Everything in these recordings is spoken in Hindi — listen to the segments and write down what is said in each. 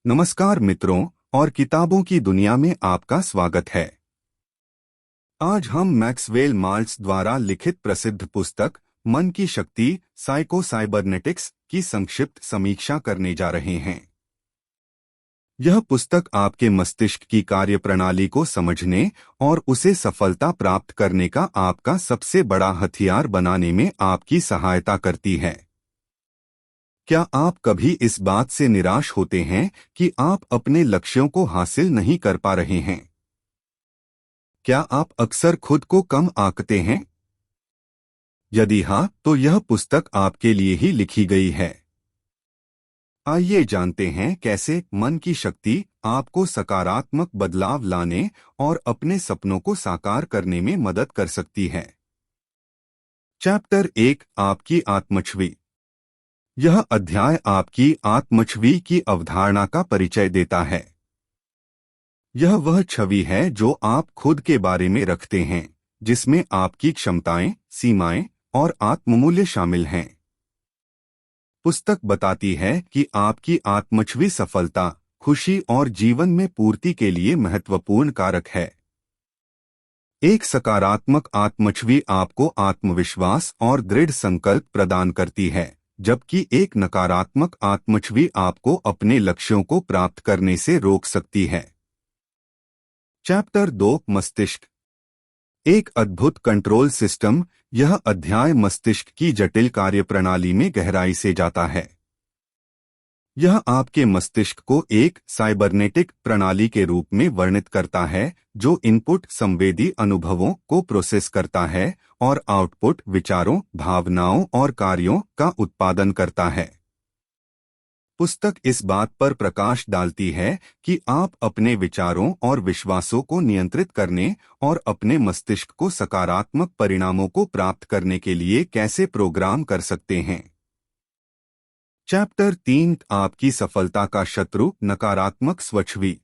नमस्कार मित्रों और किताबों की दुनिया में आपका स्वागत है। आज हम मैक्सवेल माल्ट्ज द्वारा लिखित प्रसिद्ध पुस्तक मन की शक्ति साइको साइबरनेटिक्स की संक्षिप्त समीक्षा करने जा रहे हैं। यह पुस्तक आपके मस्तिष्क की कार्यप्रणाली को समझने और उसे सफलता प्राप्त करने का आपका सबसे बड़ा हथियार बनाने में आपकी सहायता करती है। क्या आप कभी इस बात से निराश होते हैं कि आप अपने लक्ष्यों को हासिल नहीं कर पा रहे हैं? क्या आप अक्सर खुद को कम आंकते हैं? यदि हाँ, तो यह पुस्तक आपके लिए ही लिखी गई है। आइए जानते हैं कैसे मन की शक्ति आपको सकारात्मक बदलाव लाने और अपने सपनों को साकार करने में मदद कर सकती है। चैप्टर 1 आपकी आत्मछवि। यह अध्याय आपकी आत्मछवि की अवधारणा का परिचय देता है। यह वह छवि है जो आप खुद के बारे में रखते हैं, जिसमें आपकी क्षमताएं, सीमाएं और आत्ममूल्य शामिल हैं। पुस्तक बताती है कि आपकी आत्मछवि सफलता, खुशी और जीवन में पूर्ति के लिए महत्वपूर्ण कारक है। एक सकारात्मक आत्मछवि आपको आत्मविश्वास और दृढ़ संकल्प प्रदान करती है, जबकि एक नकारात्मक आत्मछवि आपको अपने लक्ष्यों को प्राप्त करने से रोक सकती है। चैप्टर 2 मस्तिष्क, एक अद्भुत कंट्रोल सिस्टम। यह अध्याय मस्तिष्क की जटिल कार्यप्रणाली में गहराई से जाता है। यह आपके मस्तिष्क को एक साइबरनेटिक प्रणाली के रूप में वर्णित करता है, जो इनपुट संवेदी अनुभवों को प्रोसेस करता है और आउटपुट विचारों, भावनाओं और कार्यों का उत्पादन करता है। पुस्तक इस बात पर प्रकाश डालती है कि आप अपने विचारों और विश्वासों को नियंत्रित करने और अपने मस्तिष्क को सकारात्मक परिणामों को प्राप्त करने के लिए कैसे प्रोग्राम कर सकते हैं। चैप्टर 3 आपकी सफलता का शत्रु नकारात्मक स्वछवि।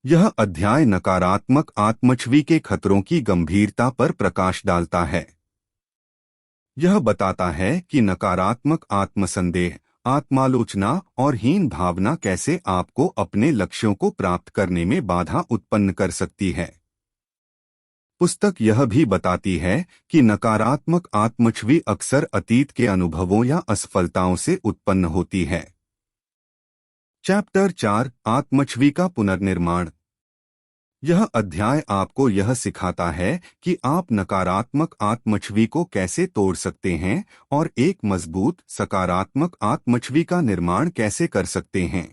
यह अध्याय नकारात्मक आत्मछवि के खतरों की गंभीरता पर प्रकाश डालता है। यह बताता है कि नकारात्मक आत्मसंदेह, आत्मालोचना और हीन भावना कैसे आपको अपने लक्ष्यों को प्राप्त करने में बाधा उत्पन्न कर सकती है। पुस्तक यह भी बताती है कि नकारात्मक आत्मछवि अक्सर अतीत के अनुभवों या असफलताओं से उत्पन्न होती है। चैप्टर 4 आत्मछवि का पुनर्निर्माण। यह अध्याय आपको यह सिखाता है कि आप नकारात्मक आत्मछवि को कैसे तोड़ सकते हैं और एक मजबूत सकारात्मक आत्मछवि का निर्माण कैसे कर सकते हैं।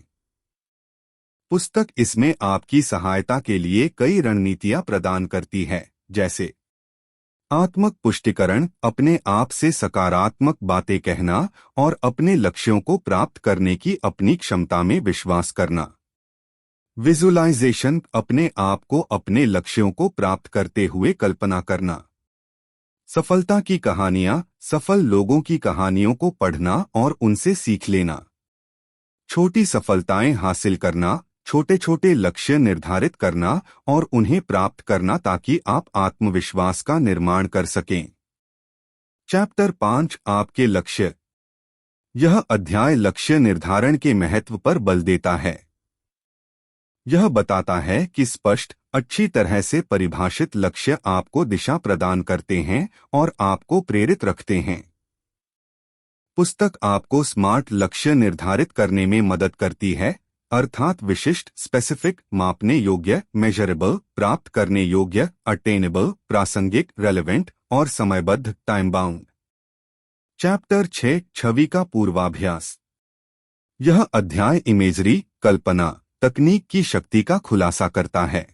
पुस्तक इसमें आपकी सहायता के लिए कई रणनीतियां प्रदान करती है, जैसे आत्मक पुष्टिकरण, अपने आप से सकारात्मक बातें कहना और अपने लक्ष्यों को प्राप्त करने की अपनी क्षमता में विश्वास करना। विजुअलाइजेशन, अपने आप को अपने लक्ष्यों को प्राप्त करते हुए कल्पना करना। सफलता की कहानियां, सफल लोगों की कहानियों को पढ़ना और उनसे सीख लेना। छोटी सफलताएं हासिल करना, छोटे छोटे लक्ष्य निर्धारित करना और उन्हें प्राप्त करना ताकि आप आत्मविश्वास का निर्माण कर सकें। चैप्टर 5 आपके लक्ष्य। यह अध्याय लक्ष्य निर्धारण के महत्व पर बल देता है। यह बताता है कि स्पष्ट, अच्छी तरह से परिभाषित लक्ष्य आपको दिशा प्रदान करते हैं और आपको प्रेरित रखते हैं। पुस्तक आपको स्मार्ट लक्ष्य निर्धारित करने में मदद करती है, अर्थात विशिष्ट, स्पेसिफिक, मापने योग्य, मेजरेबल, प्राप्त करने योग्य, अटेनेबल, प्रासंगिक, रेलेवेंट और समयबद्ध, टाइम बाउंड। चैप्टर 6 छवि का पूर्वाभ्यास। यह अध्याय इमेजरी, कल्पना, तकनीक की शक्ति का खुलासा करता है।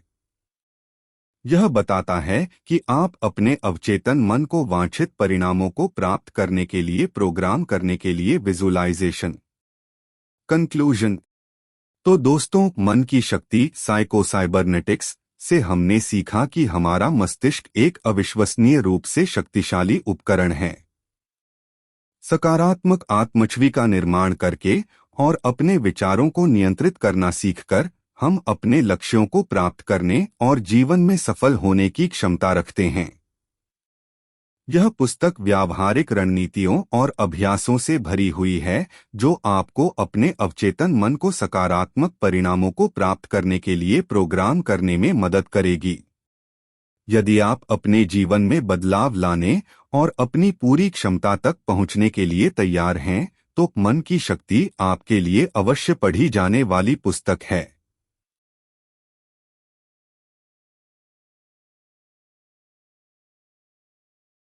यह बताता है कि आप अपने अवचेतन मन को वांछित परिणामों को प्राप्त करने के लिए प्रोग्राम करने के लिए विजुअलाइजेशन। कंक्लूजन। तो दोस्तों, मन की शक्ति साइको साइबरनेटिक्स से हमने सीखा कि हमारा मस्तिष्क एक अविश्वसनीय रूप से शक्तिशाली उपकरण है। सकारात्मक आत्मछवि का निर्माण करके और अपने विचारों को नियंत्रित करना सीखकर हम अपने लक्ष्यों को प्राप्त करने और जीवन में सफल होने की क्षमता रखते हैं। यह पुस्तक व्यावहारिक रणनीतियों और अभ्यासों से भरी हुई है जो आपको अपने अवचेतन मन को सकारात्मक परिणामों को प्राप्त करने के लिए प्रोग्राम करने में मदद करेगी। यदि आप अपने जीवन में बदलाव लाने और अपनी पूरी क्षमता तक पहुंचने के लिए तैयार हैं, तो मन की शक्ति आपके लिए अवश्य पढ़ी जाने वाली पुस्तक है।